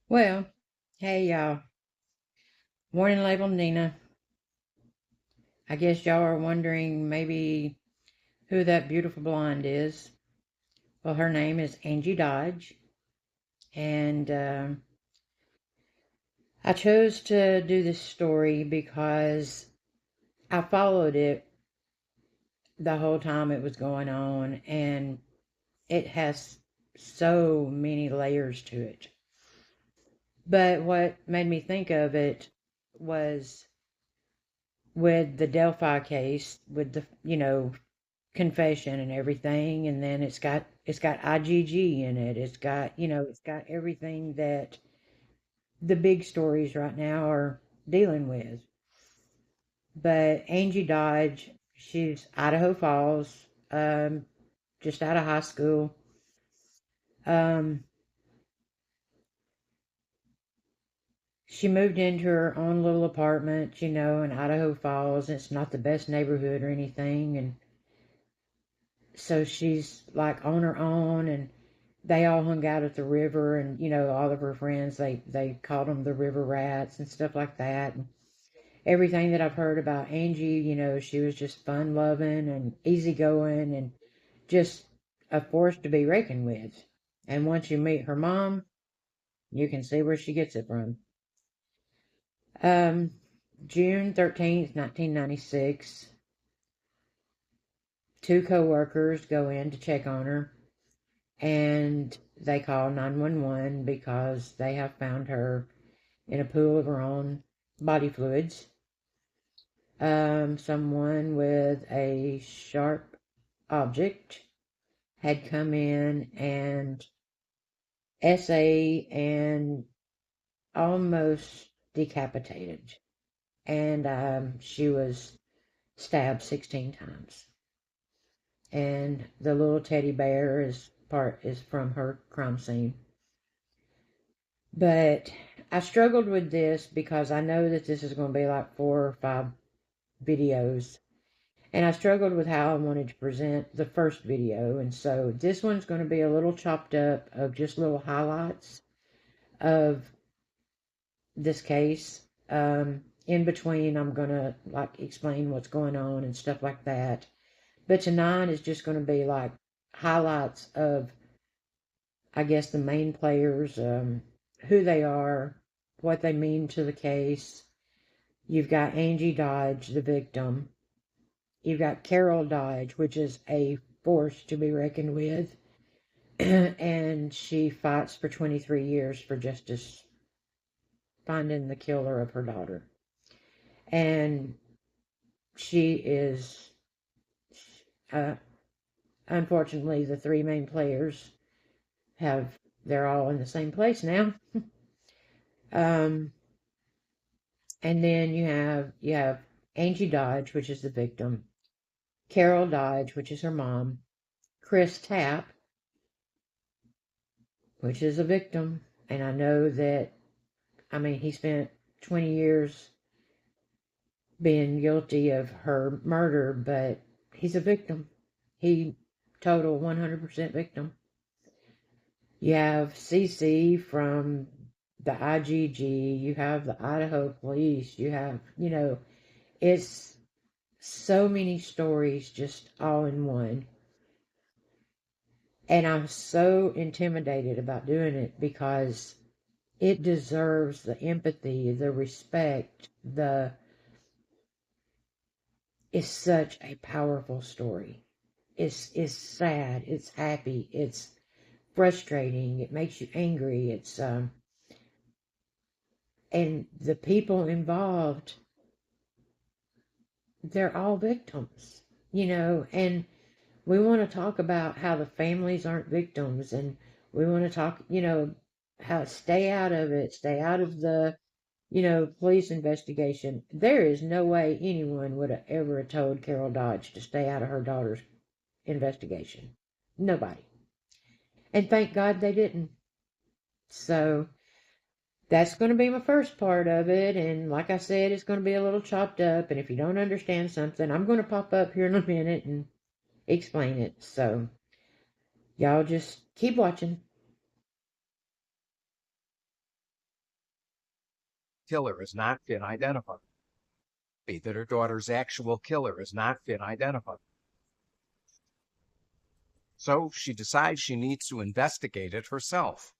Well, hey y'all. Morning label Nina. I guess y'all are wondering maybe who that beautiful blonde is. Well, her name is Angie Dodge, and I chose to do this story because I followed it the whole time it was going on, and it has so many layers to it. But what made me think of it was with the Delphi case, with the confession and everything, and then it's got IGG in it. It's got everything that the big stories right now are dealing with. But Angie Dodge, she's Idaho Falls, just out of high school. Um, she moved into her own little apartment, in Idaho Falls. It's not the best neighborhood or anything, and so she's like on her own, and they all hung out at the river, and all of her friends, they called them the river rats and stuff like that. And everything that I've heard about Angie, she was just fun loving and easygoing and just a force to be reckoned with. And once you meet her mom, you can see where she gets it from. um June 13th, 1996, two co-workers go in to check on her, and they call 911 because they have found her in a pool of her own body fluids. Someone with a sharp object had come in and essayed and almost decapitated. And she was stabbed 16 times. And the little teddy bear is from her crime scene. But I struggled with this because I know that this is going to be like 4 or 5 videos. And I struggled with how I wanted to present the first video. And so this one's going to be a little chopped up of just little highlights of this case. In between, I'm going to like explain what's going on and stuff like that. But tonight is just going to be like highlights of, I guess, the main players, who they are, what they mean to the case. You've got Angie Dodge, the victim. You've got Carol Dodge, which is a force to be reckoned with. And she fights for 23 years for justice, finding the killer of her daughter. And she is, uh, unfortunately, the three main players they're all in the same place now. um, and then you have Angie Dodge, which is the victim, Carol Dodge, which is her mom, Chris Tapp, which is a victim. And I know that, I mean, he spent 20 years being guilty of her murder, but he's a victim. He total 100% victim. You have CC from the IGG, you have the Idaho police, you have, it's so many stories just all in one. And I'm so intimidated about doing it because it deserves the empathy, the respect, it's such a powerful story. It's sad, it's happy, it's frustrating, it makes you angry, and the people involved, they're all victims, and we want to talk about how the families aren't victims, and we want to talk, how stay out of it, stay out of the, police investigation. There is no way anyone would have ever told Carol Dodge to stay out of her daughter's investigation. Nobody. And thank God they didn't. So that's going to be my first part of it. And like I said, it's going to be a little chopped up. And if you don't understand something, I'm going to pop up here in a minute and explain it. So y'all just keep watching. killer is not been identified. That her daughter's actual killer is not been identified. So she decides she needs to investigate it herself.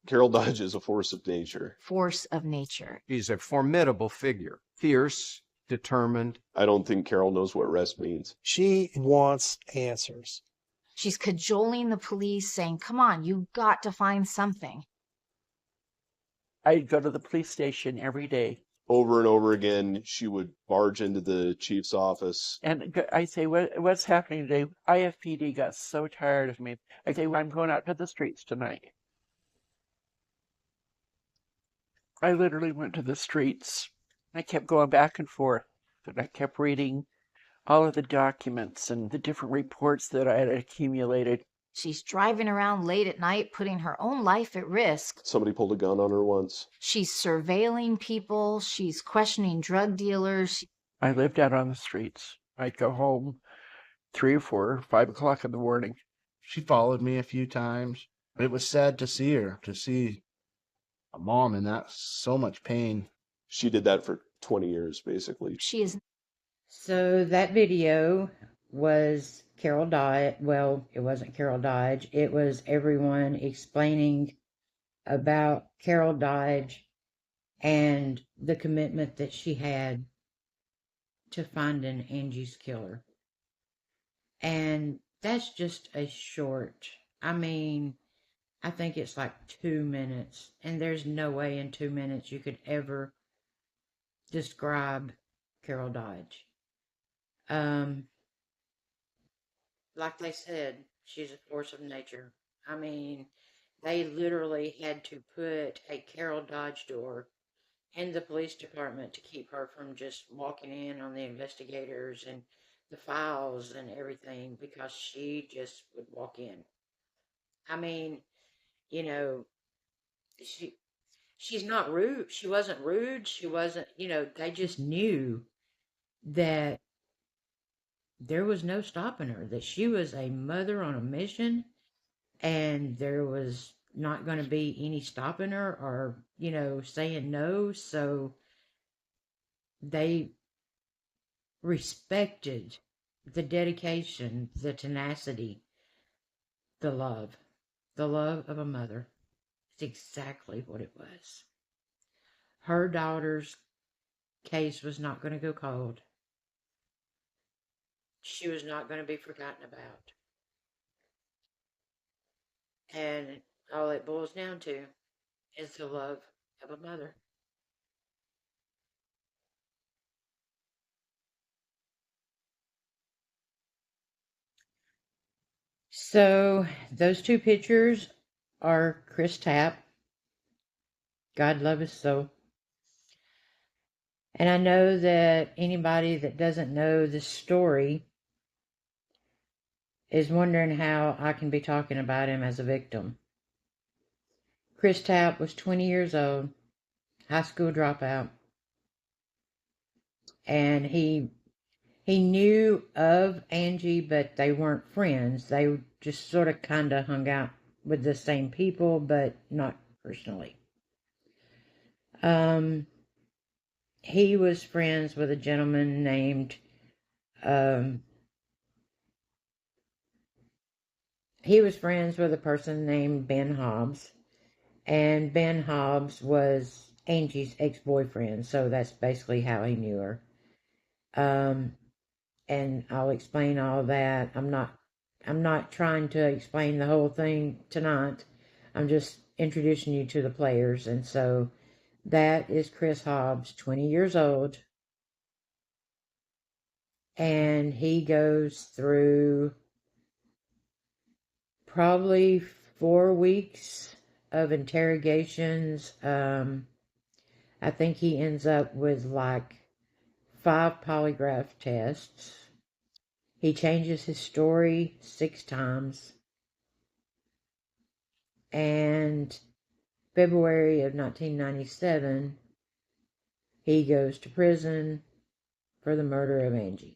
Carol Dodge is a force of nature. Force of nature. She's a formidable figure, fierce, determined. I don't think Carol knows what rest means. She wants answers. She's cajoling the police, saying, come on, you've got to find something. I'd go to the police station every day. Over and over again, she would barge into the chief's office. And I say, what's happening today? IFPD got so tired of me. I say, I'm going out to the streets tonight. I literally went to the streets. I kept going back and forth. And I kept reading all of the documents and the different reports that I had accumulated. She's driving around late at night, putting her own life at risk. Somebody pulled a gun on her once. She's surveilling people. She's questioning drug dealers. I lived out on the streets. I'd go home 3 or 4, 5 o'clock in the morning. She followed me a few times. It was sad to see her, to see a mom in that so much pain. She did that for 20 years, basically. She is. So that video was Carol Dodge. Well, it wasn't Carol Dodge. It was everyone explaining about Carol Dodge and the commitment that she had to finding Angie's killer. And that's just a short, I think it's like 2 minutes. And there's no way in 2 minutes you could ever describe Carol Dodge. Like they said, she's a force of nature. They literally had to put a Carol Dodge door in the police department to keep her from just walking in on the investigators and the files and everything, because she just would walk in. She's not rude. She wasn't rude. She wasn't, they just knew that there was no stopping her, that she was a mother on a mission, and there was not going to be any stopping her or, saying no. So they respected the dedication, the tenacity, the love of a mother. It's exactly what it was. Her daughter's case was not going to go cold. She was not going to be forgotten about. And all it boils down to is the love of a mother. So those 2 pictures are Chris Tapp. God love his soul. And I know that anybody that doesn't know this story is wondering how I can be talking about him as a victim. Chris Tapp was 20 years old, high school dropout, and he knew of Angie, but they weren't friends. They just sort of kind of hung out with the same people, but not personally. He was friends with a gentleman named, he was friends with a person named Ben Hobbs, and Ben Hobbs was Angie's ex-boyfriend, so that's basically how he knew her. And I'll explain all that. I'm not trying to explain the whole thing tonight. I'm just introducing you to the players. And so that is Chris Hobbs, 20 years old. And he goes through probably 4 weeks of interrogations. I think he ends up with like 5 polygraph tests. He changes his story 6 times. And February of 1997, he goes to prison for the murder of Angie.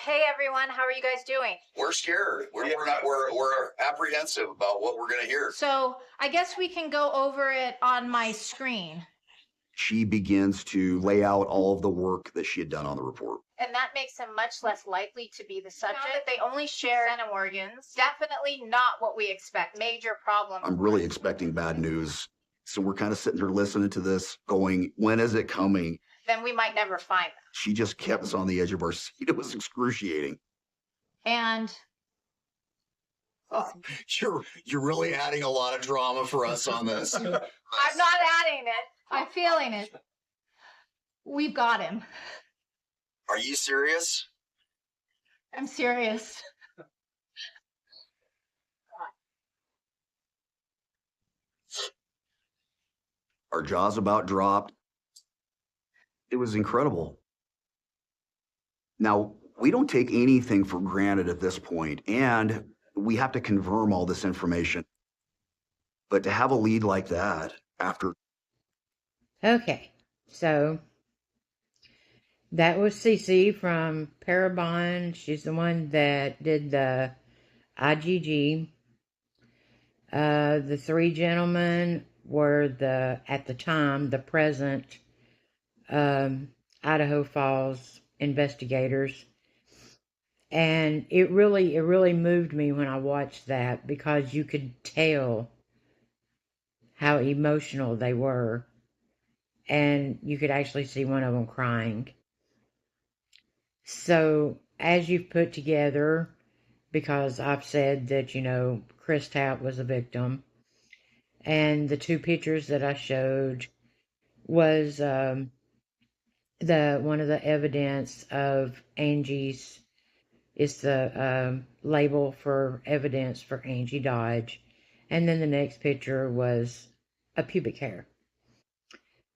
Hey everyone, how are you guys doing? We're scared. We're apprehensive about what we're going to hear. So I guess we can go over it on my screen. She begins to lay out all of the work that she had done on the report. And that makes him much less likely to be the subject. Now that they only share organs, definitely not what we expect. Major problem. I'm really expecting bad news. So we're kind of sitting there listening to this, going, when is it coming? Then we might never find them. She just kept us on the edge of our seat. It was excruciating. And You're really adding a lot of drama for us on this. I'm not adding it. I'm feeling it. We've got him. Are you serious? I'm serious. Our jaws about dropped. It was incredible. Now, we don't take anything for granted at this point, and we have to confirm all this information. But to have a lead like that after. Okay, so that was Cece from Parabon. She's the one that did the IGG. The three gentlemen were at the time, the present Idaho Falls investigators. And it really moved me when I watched that, because you could tell how emotional they were. And you could actually see one of them crying. So, as you've put together, because I've said that, Chris Tapp was a victim, and the two pictures that I showed was one of the evidence of Angie's, it's the label for evidence for Angie Dodge, and then the next picture was a pubic hair.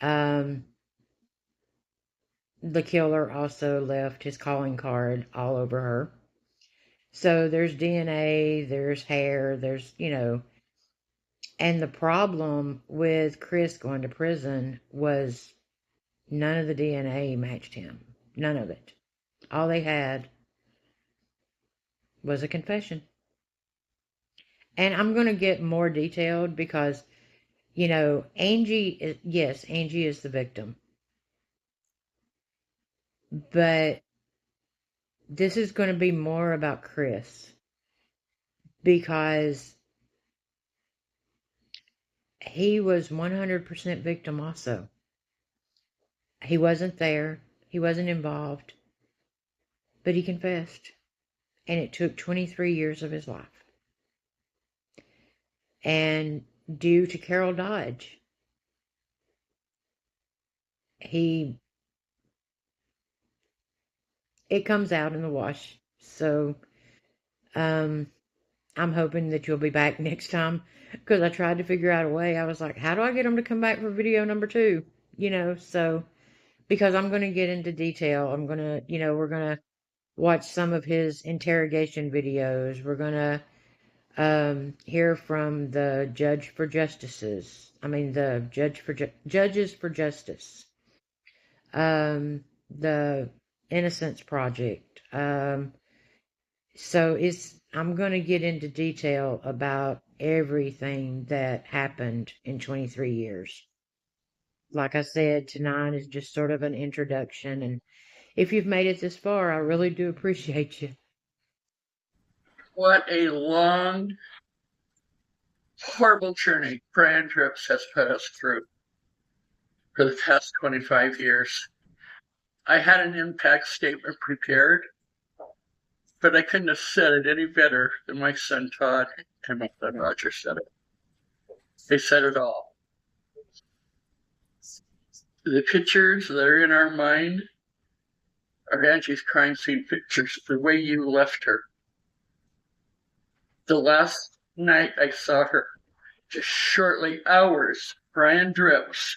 The killer also left his calling card all over her. So there's DNA, there's hair, there's, and the problem with Chris going to prison was none of the DNA matched him. None of it. All they had was a confession. And I'm going to get more detailed because, Angie is the victim. But this is going to be more about Chris, because he was 100% victim also. He wasn't there. He wasn't involved. But he confessed. And it took 23 years of his life. And due to Carol Dodge, it comes out in the wash. So, I'm hoping that you'll be back next time, because I tried to figure out a way. I was like, how do I get them to come back for video number 2? So, because I'm going to get into detail. I'm going to, we're going to watch some of his interrogation videos. We're going to hear from the judges for justice. The Innocence Project. So I'm going to get into detail about everything that happened in 23 years. Like I said, tonight is just sort of an introduction, and if you've made it this far, I really do appreciate you. What a long, horrible journey Brian Drips has put us through for the past 25 years. I had an impact statement prepared, but I couldn't have said it any better than my son Todd and my son Roger said it. They said it all. The pictures that are in our mind are Angie's crime scene pictures, the way you left her. The last night I saw her, just shortly hours, Brian Drips,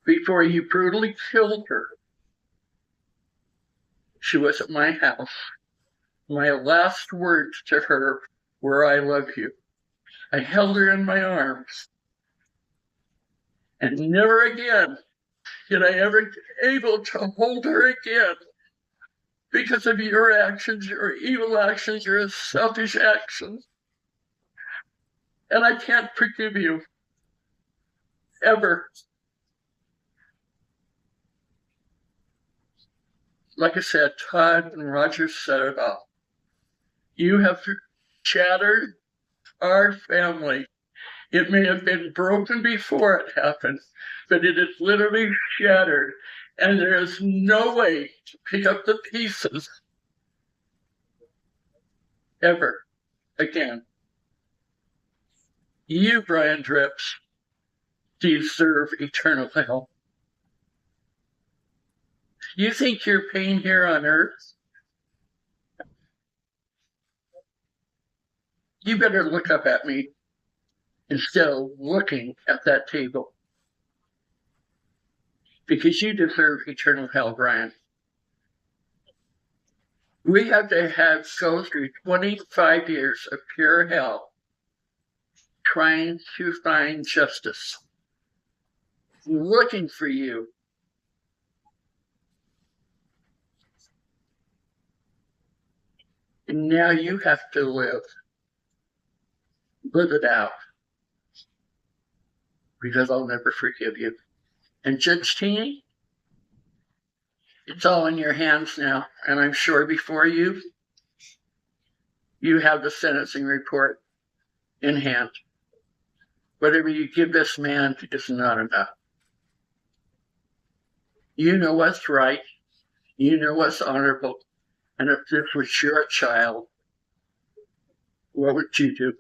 before you brutally killed her. She was at my house. My last words to her were, I love you. I held her in my arms. And never again did I ever be able to hold her again because of your actions, your evil actions, your selfish actions. And I can't forgive you. Ever. Like I said, Todd and Roger said it all. You have shattered our family. It may have been broken before it happened, but it is literally shattered. And there is no way to pick up the pieces ever again. You, Brian Drips, deserve eternal hell. You think your pain here on earth? You better look up at me instead of looking at that table. Because you deserve eternal hell, Brian. We have to go through 25 years of pure hell trying to find justice, looking for you. And now you have to live it out, because I'll never forgive you. And Judge Teeny, it's all in your hands now, and I'm sure before you have the sentencing report in hand. Whatever you give this man is not enough. You know what's right. You know what's honorable. And if this was your child, what would you do?